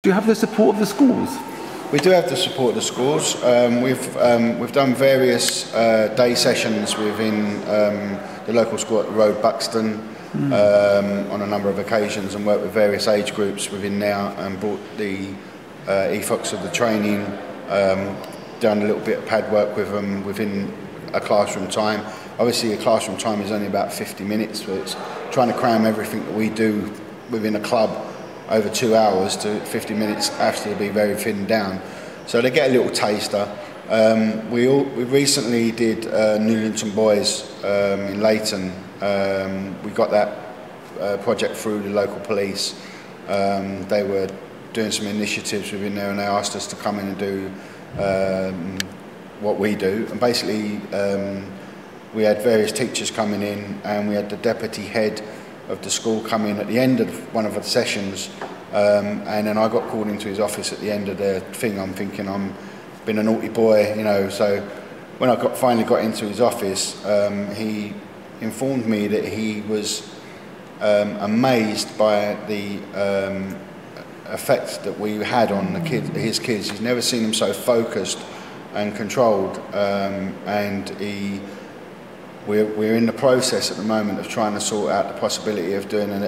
Do you have the support of the schools? We do have the support of the schools. We've done various day sessions within the local school at the Road, Buxton, on a number of occasions, and worked with various age groups within there and brought the ethos of the training, done a little bit of pad work with them within a classroom time. Obviously a classroom time is only about 50 minutes, so it's trying to cram everything that we do within a club over 2 hours to 50 minutes has to be very thinned down. So they get a little taster. We recently did Newlington Boys in Leighton. We got that project through the local police. They were doing some initiatives within there and they asked us to come in and do what we do. And basically we had various teachers coming in and we had the deputy head of the school come in at the end of one of the sessions, and then I got called into his office at the end of the thing. I'm thinking I'm been a naughty boy, you know. So when I finally got into his office, he informed me that he was amazed by the effect that we had on the his kids. He's never seen them so focused and controlled, and we're in the process at the moment of trying to sort out the possibility of doing an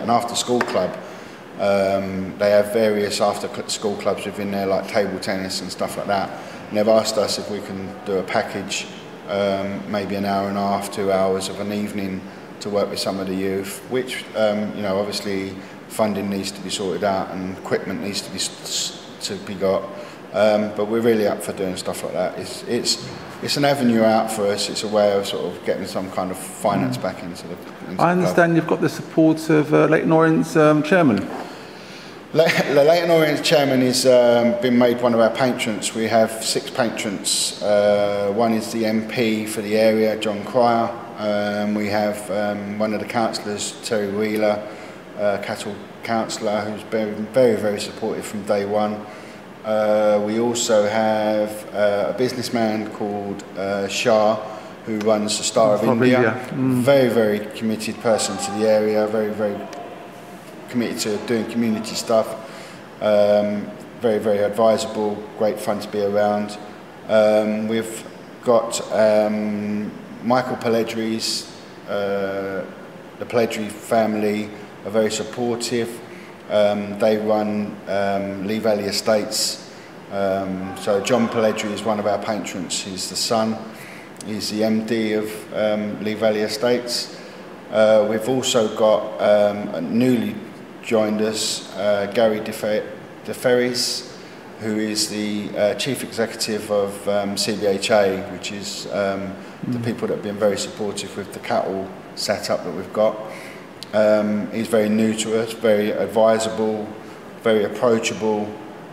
after-school club. They have various after-school clubs within there, like table tennis and stuff like that. And they've asked us if we can do a package, maybe an hour and a half, 2 hours of an evening to work with some of the youth, which, you know, obviously funding needs to be sorted out and equipment needs to be got. But we're really up for doing stuff like that. It's an avenue out for us. It's a way of sort of getting some kind of finance back into the I understand you've got the support of Leighton Orient's chairman. The Leighton Orient chairman has been made one of our patrons. We have 6 patrons. One is the MP for the area, John Cryer. We have one of the councillors, Terry Wheeler, cattle councillor, who's been very, very supportive from day one. We also have a businessman called Shah, who runs the Star of India. Very, very committed person to the area, very, very committed to doing community stuff. Very, very advisable, great fun to be around. We've got Michael Pelledri's, the Pelledri family are very supportive. They run Lee Valley Estates. So John Pelledri is one of our patrons. He's the son. He's the MD of Lee Valley Estates. We've also got newly joined us Gary DeFerris, who is the Chief Executive of CBHA, which is the people that have been very supportive with the cattle setup that we've got. He's very new to us, very advisable, very approachable,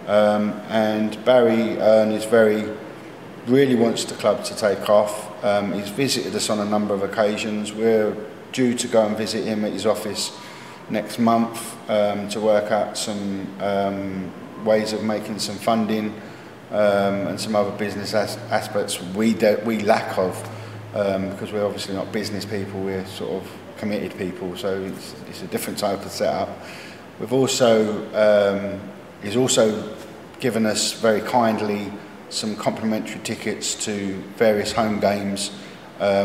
and Barry is really wants the club to take off. He's visited us on a number of occasions. We're due to go and visit him at his office next month to work out some ways of making some funding and some other business aspects we lack of, because we're obviously not business people, we're sort of committed people, so it's a different type of setup. We've also, he's also given us very kindly some complimentary tickets to various home games,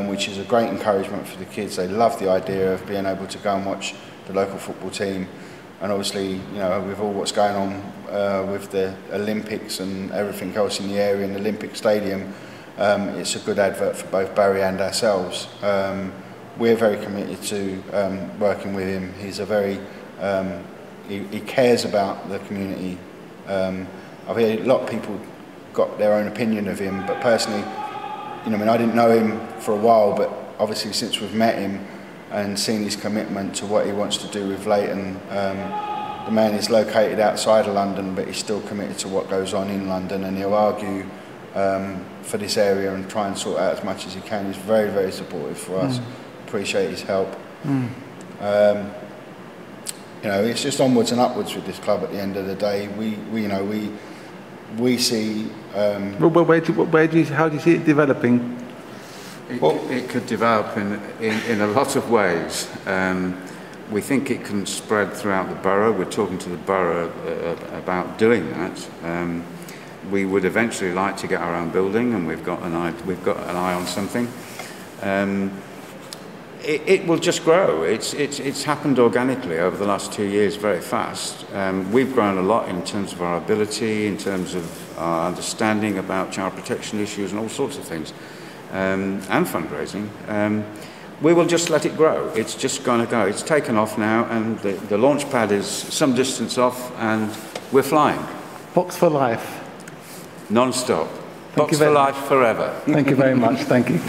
which is a great encouragement for the kids. They love the idea of being able to go and watch the local football team, and obviously, you know, with all what's going on with the Olympics and everything else in the area in the Olympic Stadium, it's a good advert for both Barry and ourselves. We're very committed to working with him. He's a very, he cares about the community. I've heard a lot of people got their own opinion of him, but personally, you know, I mean, I didn't know him for a while, but obviously since we've met him and seen his commitment to what he wants to do with Leighton, the man is located outside of London, but he's still committed to what goes on in London, and he'll argue for this area and try and sort out as much as he can. He's very, very supportive for us. Appreciate his help. You know, it's just onwards and upwards with this club. At the end of the day, we see. How do you see it developing? It could develop in a lot of ways. We think it can spread throughout the borough. We're talking to the borough about doing that. We would eventually like to get our own building, and we've got an eye on something. It will just grow. It's happened organically over the last 2 years, very fast. We've grown a lot in terms of our ability, in terms of our understanding about child protection issues and all sorts of things, and fundraising. We will just let it grow. It's just going to go. It's taken off now, and the launch pad is some distance off, and we're flying. Box for life. Non-stop. Box for life forever. Thank you very much. Thank you.